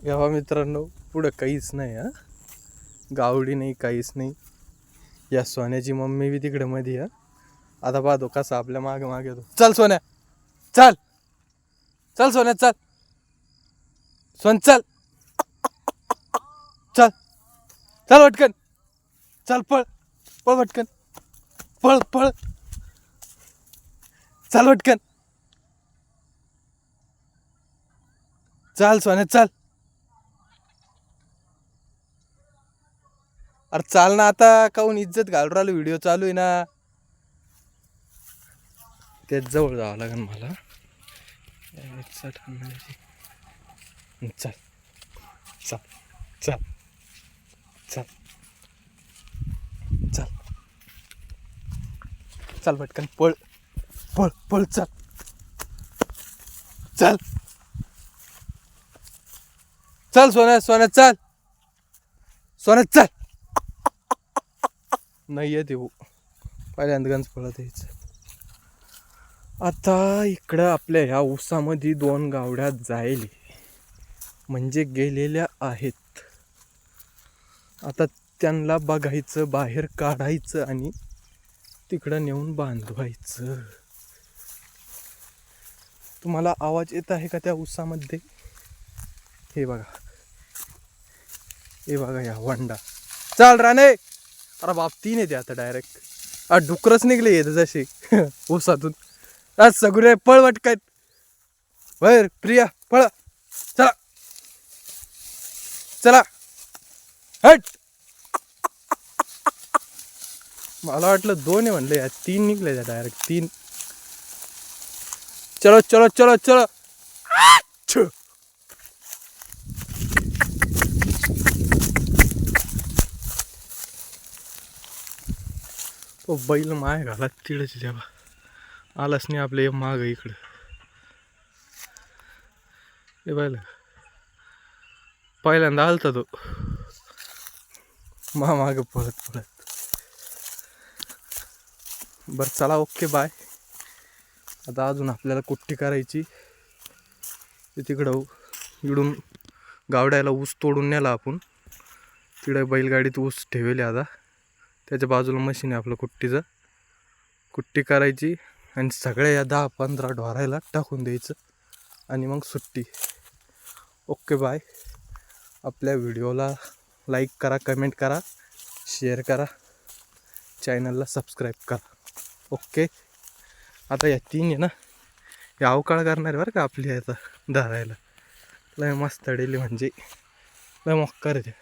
तेव्हा मित्रांनो पुढं काहीच नाही हा, गावडी नाही काहीच नाही. या सोन्याची मम्मी बी तिकडे मध्ये हा. आता पाहतो कसा आपल्या मागे मागे येतो. चल सोन्या चल, चल सोन्या चल, सोन चल, चल चल पटकन, चल पळ पळ पटकन, पळ पळ, चल पटकन, चल सोन्या चल. अरे चाल ना आता, काहून इज्जत घालून राहिलो, व्हिडिओ चालू आहे ना. त्याच जवळ जावं लागेल मला. चल चल चल चल चल चल चल पटकन पळ पळ पळ, चल चल चल सोन्या सोन्या चल, सोन्या चल. नाही येते भाऊ, पहिल्यांदा गंज पळत यायचं. आता इकडं आपल्या ह्या ऊसामध्ये 2 गावड्या जायले म्हणजे गेलेल्या आहेत. आता त्यांना बघायचं, बाहेर काढायचं आणि तिकडं नेऊन बांधवायचं. तुम्हाला आवाज येत आहे का त्या ऊसामध्ये? हे बघा, हे बघा या वंडा. चल राणे. अरे बाप 3 येते आता डायरेक्ट. डुकरच निघले येत जसे ऊसातून. आज सगळे पळ वटकायत बर. प्रिया पळ, चला चला हट. मला वाटलं 2 आहे म्हणलं, या 3 निघले त्या डायरेक्ट 3. चलो चलो चलो चलो. तो बैल माय घाला तिळच जेव्हा आलाच नाही आपल्या माग इकडं. हे बैल पहिल्यांदा आलता तो माग पळत पळत. बरं चला, ओके बाय. आता अजून आपल्याला कुट्टी करायची. तिकडं इकडून गावड्याला ऊस तोडून नेला आपण. तिकडे बैलगाडीत ऊस ठेवले. आता त्याच्या बाजूला मशीन आहे आपलं कुट्टीचं. कुट्टी करायची आणि सगळ्या या 10-15 ढोरायला टाकून द्यायचं आणि मग सुट्टी. Okay bye. आपल्या व्हिडिओला लाईक करा, कमेंट करा, शेअर करा, चॅनलला सबस्क्राईब करा. ओके. आता या 3 आहे ना, हे अवकाळ करणार बरं का आपली आता धरायला. लय मस्त डेली म्हणजे लय मोक्कार आहे त्या.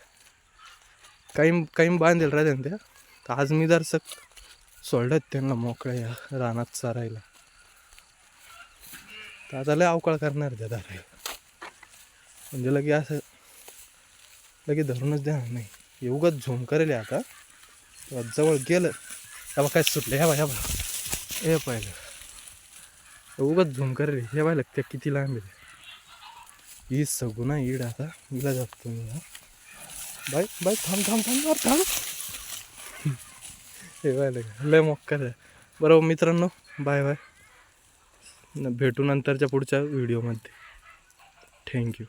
काही बांधेल राहते ना त्या. तर आज मी दर्शक सोडत त्यांना मोकळ्या या रानात चारायला. तर आता लय अवकाळ करणार त्या धरायला. म्हणजे लगे असं लगे धरूनच देणार नाही. एवढंच झूम करेल आता. जवळ गेलं तेव्हा काय सुटलं. ह्या बा ह्या बा, हे पाहिलं उगाच झूम करेल. हे पाहिलं त्या किती लांब आहे. ही सगुना ईड. आता हिला जातो मी. बाय बाय, थांब थांब थांब थांब. हे पाहिलं लय मोक्कार आहे. बरोबर मित्रांनो, बाय बाय. भेटू नंतरच्या पुढच्या व्हिडिओमध्ये. थँक्यू.